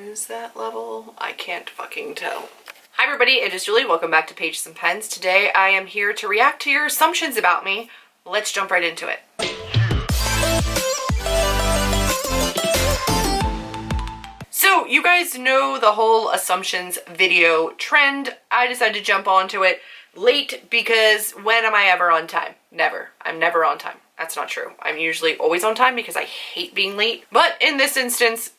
Is that level? I can't fucking tell. Hi everybody, it is Julie. Welcome back to Pages and Pens. Today I am here to react to your assumptions about me. Let's jump right into it. So you guys know the whole assumptions video trend. I decided to jump onto it late because when am I ever on time? Never. I'm never on time. That's not true. I'm usually always on time because I hate being late. But in this instance,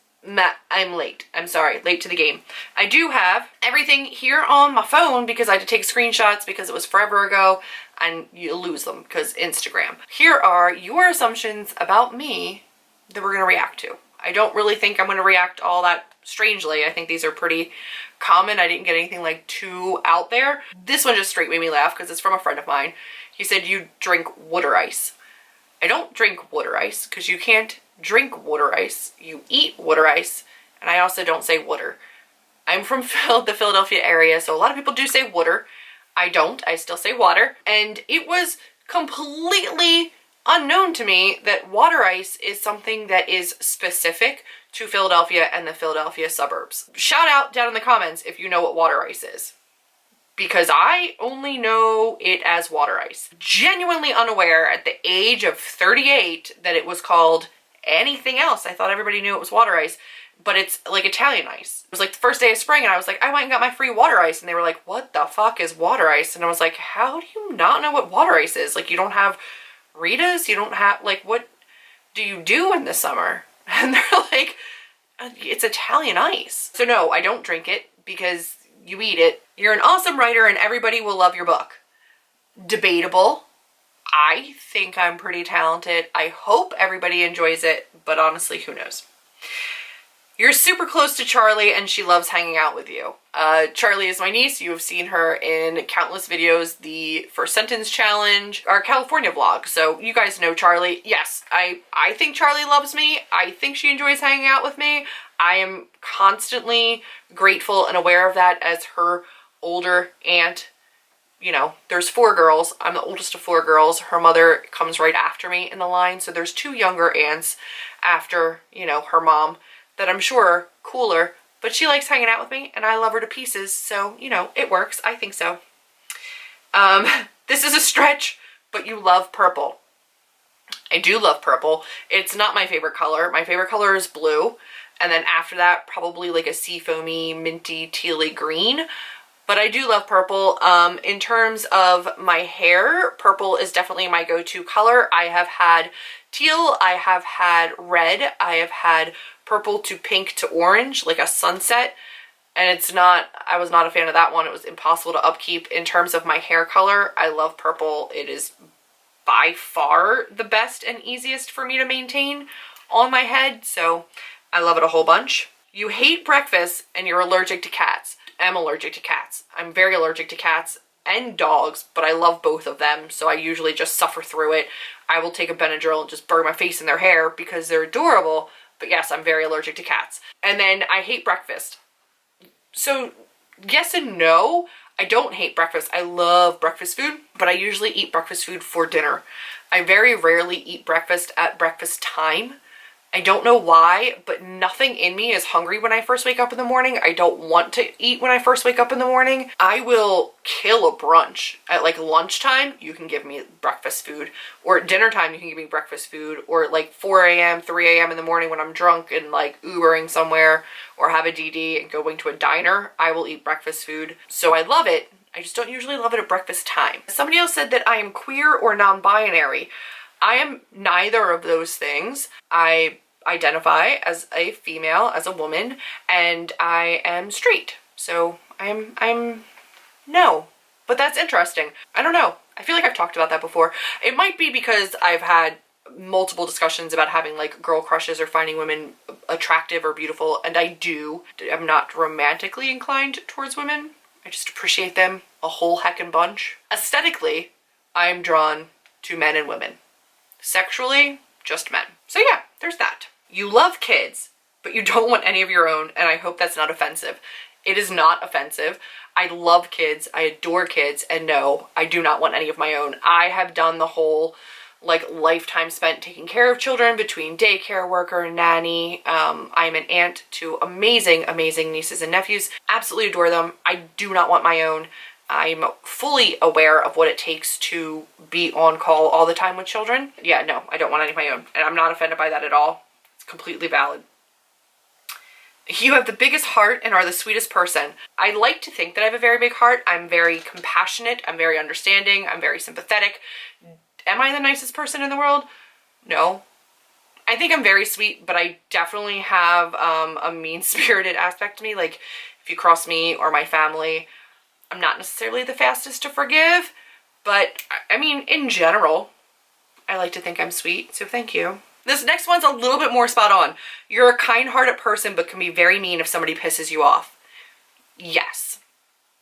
I'm late. I'm sorry, late to the game. I do have everything here on my phone because I had to take screenshots because it was forever ago and you lose them because Instagram. Here are your assumptions about me that we're gonna react to. I don't really think I'm gonna react all that strangely. I think these are pretty common. I didn't get anything like too out there. This one just straight made me laugh because it's from a friend of mine. He said, you drink water ice. I don't drink water ice because you can't drink water ice. You eat water ice, and I also don't say water. I'm from the Philadelphia area, so a lot of people do say water. I don't. I still say water. And it was completely unknown to me that water ice is something that is specific to Philadelphia and the Philadelphia suburbs. Shout out down in the comments if you know what water ice is, because I only know it as water ice. Genuinely unaware at the age of 38 that it was called anything else. I thought everybody knew it was water ice, but it's like Italian ice. It was like the first day of spring and I was like, I went and got my free water ice, and they were like, what the fuck is water ice? And I was like, how do you not know what water ice is? Like, you don't have Ritas? You don't have, like, what do you do in the summer? And they're like, it's Italian ice. So no, I don't drink it because you eat it. You're an awesome writer and everybody will love your book. Debatable. I think I'm pretty talented. I hope everybody enjoys it, but honestly, who knows? You're super close to Charlie and she loves hanging out with you. Charlie is my niece. You have seen her in countless videos, the First Sentence Challenge, our California vlog. So you guys know Charlie. Yes, I think Charlie loves me. I think she enjoys hanging out with me. I am constantly grateful and aware of that as her older aunt. You know, there's 4 girls. I'm the oldest of 4 girls. Her mother comes right after me in the line. So there's 2 younger aunts after, you know, her mom that I'm sure are cooler, but she likes hanging out with me and I love her to pieces. So, you know, it works. I think so. This is a stretch, but you love purple. I do love purple. It's not my favorite color. My favorite color is blue. And then after that, probably like a seafoamy, minty, tealy green. But I do love purple. In terms of my hair, purple is definitely my go-to color. I have had teal, I have had red, I have had purple to pink to orange, like a sunset. And it's not, I was not a fan of that one. It was impossible to upkeep. In terms of my hair color, I love purple. It is by far the best and easiest for me to maintain on my head. So I love it a whole bunch. You hate breakfast and you're allergic to cats. I'm allergic to cats. I'm very allergic to cats and dogs, but I love both of them, so I usually just suffer through it. I will take a Benadryl and just burn my face in their hair because they're adorable, but yes, I'm very allergic to cats. And then I hate breakfast. So yes and no. I don't hate breakfast. I love breakfast food, but I usually eat breakfast food for dinner. I very rarely eat breakfast at breakfast time. I don't know why, but nothing in me is hungry when I first wake up in the morning. I don't want to eat when I first wake up in the morning. I will kill a brunch. At like lunchtime, you can give me breakfast food. Or at dinner time, you can give me breakfast food. Or at like 4 a.m., 3 a.m. in the morning when I'm drunk and like Ubering somewhere or have a DD and going to a diner, I will eat breakfast food. So I love it. I just don't usually love it at breakfast time. Somebody else said that I am queer or non-binary. I am neither of those things. I identify as a female, as a woman, and I am straight. So I'm no, but that's interesting. I don't know. I feel like I've talked about that before. It might be because I've had multiple discussions about having like girl crushes or finding women attractive or beautiful, and I do. I'm not romantically inclined towards women. I just appreciate them a whole heckin' bunch. Aesthetically, I am drawn to men and women. Sexually, just men. So yeah, there's that. You love kids, but you don't want any of your own, and I hope that's not offensive. It is not offensive. I love kids, I adore kids, and no, I do not want any of my own. I have done the whole like lifetime spent taking care of children between daycare worker and nanny. I'm an aunt to amazing, amazing nieces and nephews. Absolutely adore them. I do not want my own. I'm fully aware of what it takes to be on call all the time with children. Yeah, no, I don't want any of my own. And I'm not offended by that at all. It's completely valid. You have the biggest heart and are the sweetest person. I like to think that I have a very big heart. I'm very compassionate. I'm very understanding. I'm very sympathetic. Am I the nicest person in the world? No. I think I'm very sweet, but I definitely have a mean-spirited aspect to me. Like, if you cross me or my family, I'm not necessarily the fastest to forgive, but I mean, in general, I like to think I'm sweet, so thank you. This next one's a little bit more spot on. You're a kind-hearted person, but can be very mean if somebody pisses you off. Yes,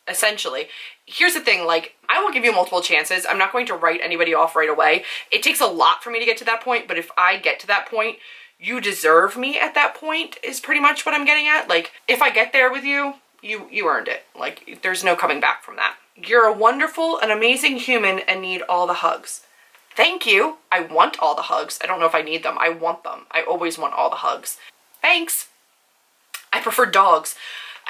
essentially. Here's the thing, like, I will give you multiple chances. I'm not going to write anybody off right away. It takes a lot for me to get to that point, but if I get to that point, you deserve me at that point is pretty much what I'm getting at. Like, if I get there with you, you earned it. Like, there's no coming back from that. You're a wonderful and amazing human and need all the hugs. Thank you. I want all the hugs. I don't know if I need them. I want them. I always want all the hugs. Thanks. I prefer dogs.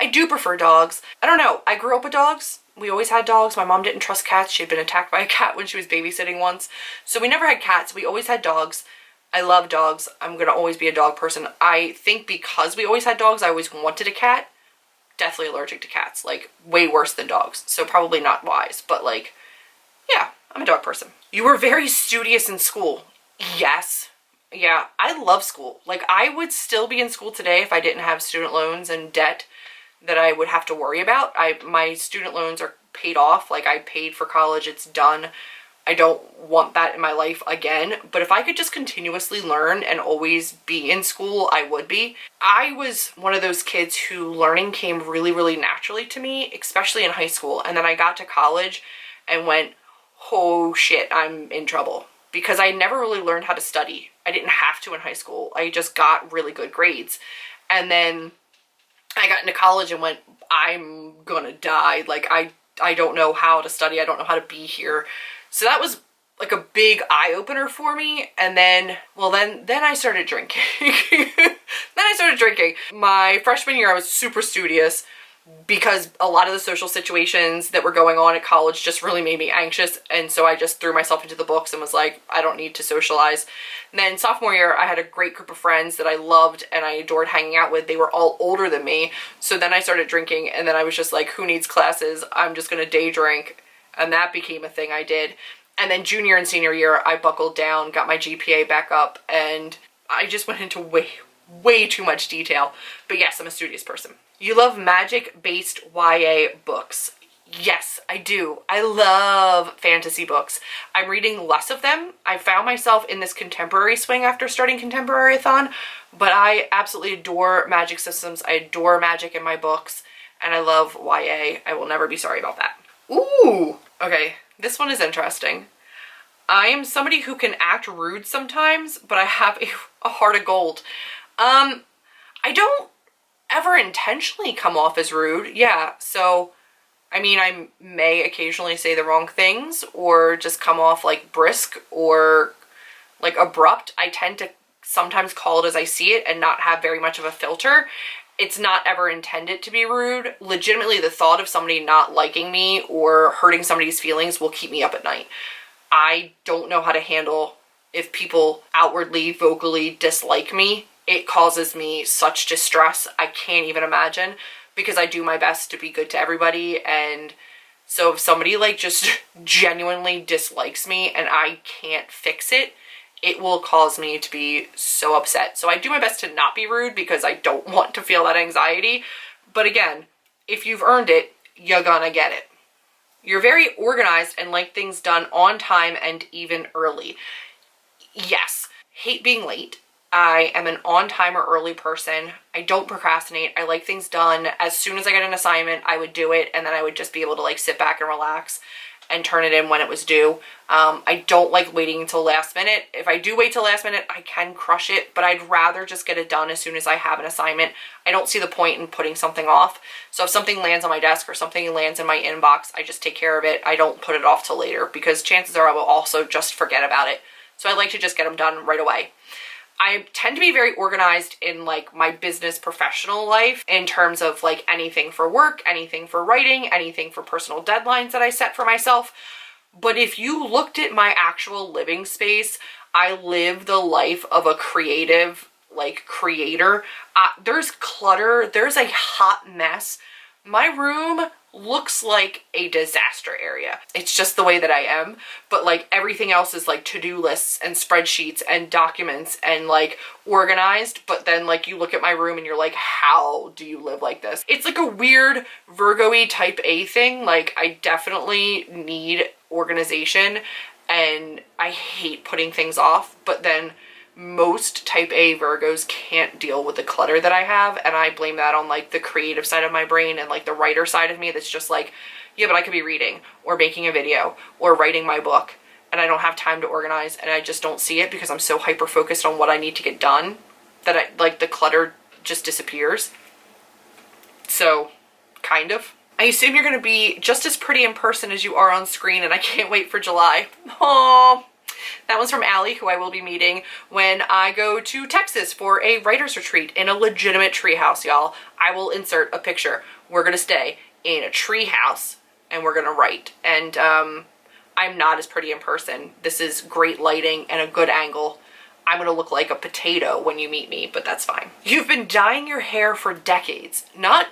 I do prefer dogs. I don't know. I grew up with dogs. We always had dogs. My mom didn't trust cats. She had been attacked by a cat when she was babysitting once. So we never had cats. We always had dogs. I love dogs. I'm going to always be a dog person. I think because we always had dogs, I always wanted a cat. Deathly allergic to cats. Like, way worse than dogs. So probably not wise. But, like, yeah, I'm a dog person. You were very studious in school. Yes. Yeah, I love school. Like, I would still be in school today if I didn't have student loans and debt that I would have to worry about. My student loans are paid off. Like, I paid for college. It's done. I don't want that in my life again. But if I could just continuously learn and always be in school, I would be. I was one of those kids who learning came really, really naturally to me, especially in high school. And then I got to college and went, oh shit, I'm in trouble. Because I never really learned how to study. I didn't have to in high school. I just got really good grades. And then I got into college and went, I'm gonna die. Like, I don't know how to study. I don't know how to be here. So that was like a big eye-opener for me. And then, well, then I started drinking. My freshman year, I was super studious because a lot of the social situations that were going on at college just really made me anxious. And so I just threw myself into the books and was like, I don't need to socialize. And then sophomore year, I had a great group of friends that I loved and I adored hanging out with. They were all older than me. So then I started drinking and then I was just like, who needs classes? I'm just going to day drink. And that became a thing I did. And then junior and senior year, I buckled down, got my GPA back up, and I just went into way too much detail. But yes, I'm a studious person. You love magic-based YA books. Yes, I do. I love fantasy books. I'm reading less of them. I found myself in this contemporary swing after starting Contemporary-a-thon, but I absolutely adore magic systems. I adore magic in my books, and I love YA. I will never be sorry about that. Ooh, okay, this one is interesting. I am somebody who can act rude sometimes, but I have a heart of gold. I don't ever intentionally come off as rude. Yeah, so I mean, I may occasionally say the wrong things or just come off like brisk or like abrupt. I tend to sometimes call it as I see it and not have very much of a filter. It's not ever intended to be rude. Legitimately, the thought of somebody not liking me or hurting somebody's feelings will keep me up at night. I don't know how to handle if people outwardly, vocally dislike me. It causes me such distress. I can't even imagine, because I do my best to be good to everybody. And so if somebody like just genuinely dislikes me and I can't fix it, it will cause me to be so upset. So I do my best to not be rude because I don't want to feel that anxiety. But again, if you've earned it, you're gonna get it. You're very organized and like things done on time and even early. Yes, hate being late. I am an on-time or early person. I don't procrastinate. I like things done. As soon as I get an assignment, I would do it, and then I would just be able to like sit back and relax and turn it in when it was due. I don't like waiting until last minute. If I do wait till last minute, I can crush it, but I'd rather just get it done as soon as I have an assignment. I don't see the point in putting something off. So if something lands on my desk or something lands in my inbox, I just take care of it. I don't put it off till later because chances are I will also just forget about it. So I like to just get them done right away. I tend to be very organized in like my business professional life in terms of like anything for work, anything for writing, anything for personal deadlines that I set for myself. But if you looked at my actual living space, I live the life of a creative, like, creator. There's clutter. There's a hot mess. My room looks like a disaster area. It's just the way that I am. But like everything else is like to-do lists and spreadsheets and documents and like organized. But then like you look at my room and you're like, how do you live like this? It's like a weird Virgo-y type A thing. Like I definitely need organization and I hate putting things off. But then most type A Virgos can't deal with the clutter that I have, and I blame that on like the creative side of my brain and like the writer side of me that's just like, yeah, but I could be reading or making a video or writing my book and I don't have time to organize, and I just don't see it because I'm so hyper focused on what I need to get done that I like the clutter just disappears. So kind of. I assume you're going to be just as pretty in person as you are on screen, and I can't wait for July. Aww. That one's from Allie, who I will be meeting when I go to Texas for a writer's retreat in a legitimate treehouse, y'all. I will insert a picture. We're going to stay in a treehouse and we're going to write. And I'm not as pretty in person. This is great lighting and a good angle. I'm going to look like a potato when you meet me, but that's fine. You've been dyeing your hair for decades. No,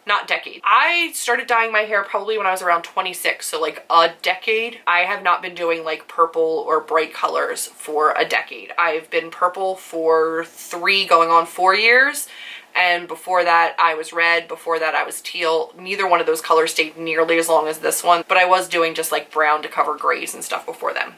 not decades. I started dyeing my hair probably when I was around 26, so like a decade. I have not been doing like purple or bright colors for a decade. I've been purple for 3 going on 4 years, and before that I was red, before that I was teal. Neither one of those colors stayed nearly as long as this one, but I was doing just like brown to cover grays and stuff before then.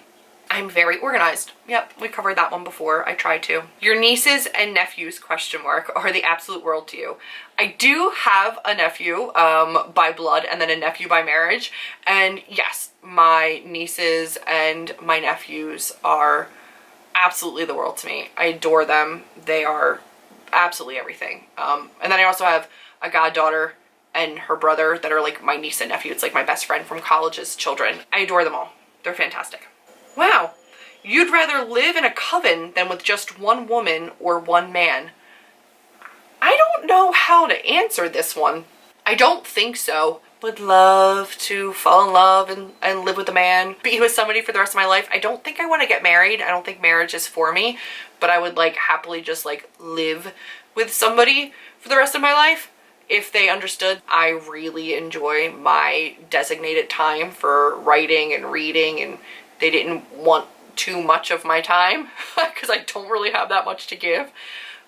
I'm very organized. Yep, we covered that one before. I try to. Your nieces and nephews, question mark, are the absolute world to you. I do have a nephew by blood and then a nephew by marriage. And yes, my nieces and my nephews are absolutely the world to me. I adore them. They are absolutely everything. And then I also have a goddaughter and her brother that are like my niece and nephew. It's like my best friend from college's children. I adore them all. They're fantastic. Wow, you'd rather live in a coven than with just one woman or one man. I don't know how to answer this one. I don't think so. Would love to fall in love and live with a man, be with somebody for the rest of my life. I don't think I want to get married. I don't think marriage is for me, but I would like happily just like live with somebody for the rest of my life. If they understood, I really enjoy my designated time for writing and reading, and they didn't want too much of my time because I don't really have that much to give,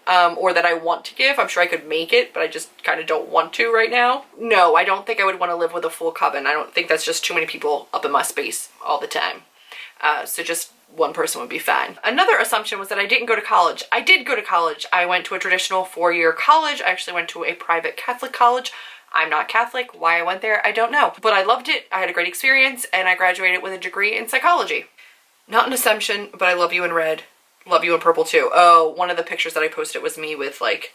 or that I want to give. I'm sure I could make it, but I just kind of don't want to right now. No, I don't think I would want to live with a full coven. I don't think that's just too many people up in my space all the time. So just one person would be fine. Another assumption was that I didn't go to college. I did go to college. I went to a traditional 4-year college. I actually went to a private Catholic college. I'm not Catholic. Why I went there, I don't know. But I loved it. I had a great experience, and I graduated with a degree in psychology. Not an assumption, but I love you in red. Love you in purple too. Oh, one of the pictures that I posted was me with like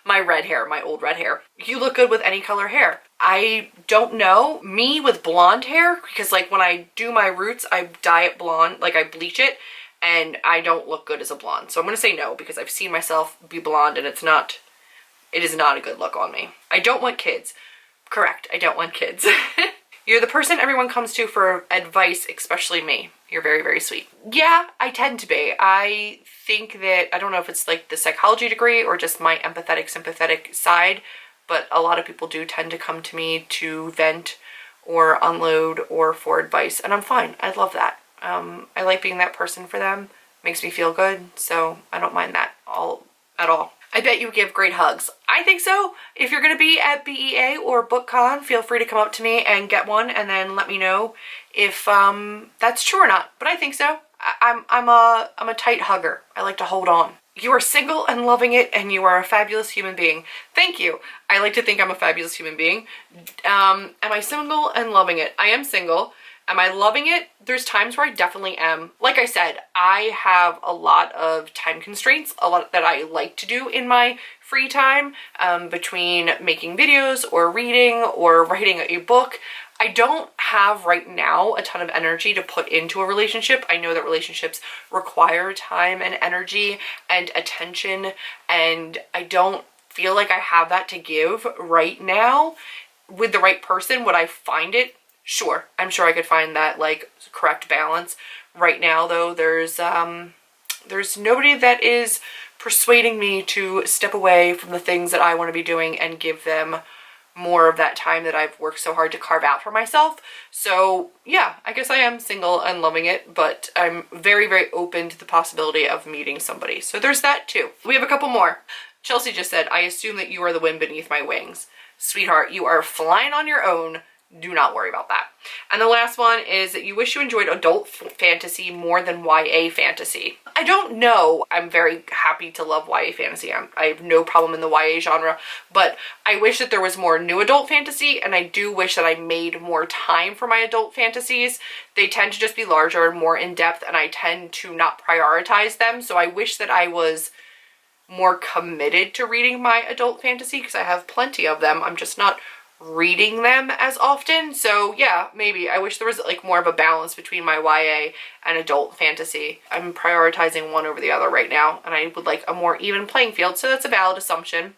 my red hair, my old red hair. You look good with any color hair. I don't know. Me with blonde hair, because like when I do my roots, I dye it blonde, like I bleach it, and I don't look good as a blonde. So I'm going to say no, because I've seen myself be blonde and it is not a good look on me. I don't want kids. Correct, I don't want kids. You're the person everyone comes to for advice, especially me. You're very, very sweet. Yeah, I tend to be. I think that, I don't know if it's like the psychology degree or just my empathetic, sympathetic side, but a lot of people do tend to come to me to vent or unload or for advice, and I'm fine. I love that. I like being that person for them. Makes me feel good, so I don't mind that at all. I bet you give great hugs. I think so. If you're going to be at BEA or BookCon, feel free to come up to me and get one, and then let me know if that's true or not. But I think so. I'm a tight hugger. I like to hold on. You are single and loving it, and you are a fabulous human being. Thank you. I like to think I'm a fabulous human being. Am I single and loving it? I am single. Am I loving it? There's times where I definitely am. Like I said, I have a lot of time constraints, a lot that I like to do in my free time, between making videos or reading or writing a book. I don't have right now a ton of energy to put into a relationship. I know that relationships require time and energy and attention, and I don't feel like I have that to give right now. With the right person, would I find it? Sure. I'm sure I could find that like correct balance. Right now though, there's nobody that is persuading me to step away from the things that I want to be doing and give them more of that time that I've worked so hard to carve out for myself. So yeah, I guess I am single and loving it, but I'm very, very open to the possibility of meeting somebody. So there's that too. We have a couple more. Chelsea just said, I assume that you are the wind beneath my wings. Sweetheart, you are flying on your own. Do not worry about that. And the last one is that you wish you enjoyed adult fantasy more than YA fantasy. I don't know. I'm very happy to love YA fantasy. I have no problem in the YA genre, but I wish that there was more new adult fantasy, and I do wish that I made more time for my adult fantasies. They tend to just be larger and more in-depth, and I tend to not prioritize them, so I wish that I was more committed to reading my adult fantasy, because I have plenty of them. I'm just not reading them as often. So yeah, maybe I wish there was like more of a balance between my YA and adult fantasy. I'm prioritizing one over the other right now, and I would like a more even playing field. So that's a valid assumption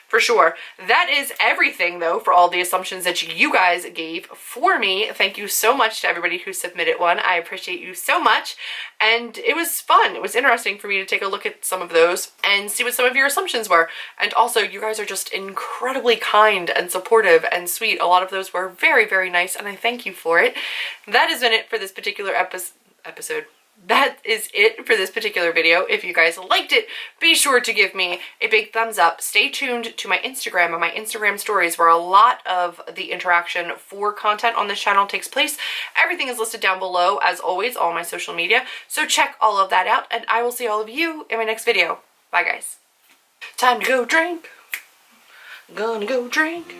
for sure. That is everything though for all the assumptions that you guys gave for me. Thank you so much to everybody who submitted one. I appreciate you so much, and it was fun. It was interesting for me to take a look at some of those and see what some of your assumptions were. And also, you guys are just incredibly kind and supportive and sweet. A lot of those were very, very nice, and I thank you for it. That has been it for this particular episode. That is it for this particular video. If you guys liked it, be sure to give me a big thumbs up. Stay tuned to my Instagram and my Instagram stories, where a lot of the interaction for content on this channel takes place. Everything is listed down below, as always, all my social media. So check all of that out, and I will see all of you in my next video. Bye, guys. Time to go drink. Gonna go drink.